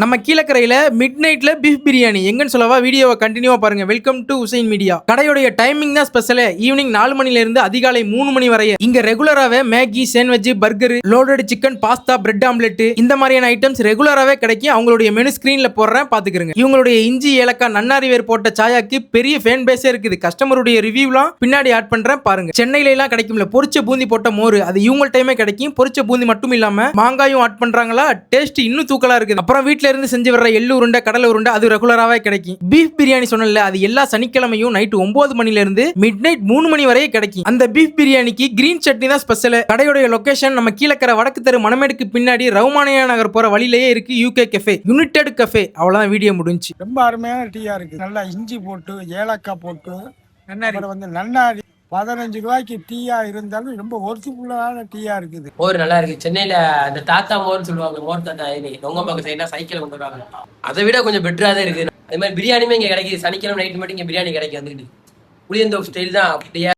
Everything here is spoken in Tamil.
நம்ம கீழக்கரையில மிட் நைட்ல பீஃப் பிரியாணி எங்கன்னு சொல்லவா? வீடியோவை கண்டினியூவா பாருங்க. Welcome to Hussain media. கடையோடைய டைமிங் தான் ஸ்பெஷல். ஈவினிங் 4 மணில இருந்து அதிகாலை 3 மணி வரை இங்க ரெகுலராவே Maggi, sandwich, burger, loaded chicken, pasta, bread omelette இந்த மாதிரியான ஐட்டம்ஸ் ரெகுலராவே கிடைக்கும். அவங்களுடைய மெனு ஸ்கிரீன்ல போடுறேன், பாத்துக்கிறேங்க. இவங்களுடைய இஞ்சி, ஏலக்காய், நன்னாரி வேர் போட்ட சாயாக்கு பெரிய ஃபேன் பேஸே இருக்குது. கஸ்டமருடைய ரிவ்யூலாம் பின்னாடி ஆட் பண்றேன் பாருங்க. சென்னையில எல்லாம் கிடைக்கும்ல பொரிச்ச பூந்தி போட்ட மோர், அது இவங்க டைமே கிடைக்கும். பொரிச்ச பூந்தி மட்டும் இல்லாம மாங்காயும் ஆட் பண்றாங்களா, டேஸ்ட் இன்னும் தூக்கலா இருக்குது. அப்புறம் வீட்ல இருந்து செஞ்சு வர்ற எள்ளு உருண்டை, கடலை உருண்டை அது ரெகுலராவே கிடைக்கும். பீஃப் பிரியாணி சொன்னல, அது எல்லா சனிக்கிழமையும் நைட் 9 மணில இருந்து மிட் நைட் 3 மணி வரை கிடைக்கும். அந்த பீஃப் பிரியாணிக்கு கிரீன் சட்னி தான் ஸ்பெஷல். கடையோட லொகேஷன் நம்ம கீழக்கரை வடக்கு தெரு மணமேடுக்கு பின்னாடி ரவுமானியா நகர் போற வழியிலேயே இருக்கு யூகே கஃபே, யுனைடெட் கஃபே. அவ்வளவுதான், வீடியோ முடிஞ்சு. ரொம்ப அருமையான டீயா இருக்கு. நல்லா இஞ்சி போட்டு, ஏலக்காய் போட்டு, நன்னாரி 15 ரூபாய்க்கு டீயா இருந்தாலும் ரொம்ப ஒர்த்துஃபுல்லான டீயா இருக்குது. மோர் நல்லா இருக்கு. சென்னையில அந்த தாத்தா மோர்னு சொல்லுவாங்க, மோர் தாத்தா உங்க பக்கம் சைட்னா சைக்கிள் கொண்டு வருவாங்க. அதை விட கொஞ்சம் பெட்டரா தான் இருக்கு. அதே மாதிரி பிரியாணியுமே இங்க கிடைக்குது. சனிக்கிழமை நைட்டு மட்டும் இங்க பிரியாணி கிடைக்கும். வந்துட்டு புளியந்தோப்பு ஸ்டைல் தான் அப்படியே.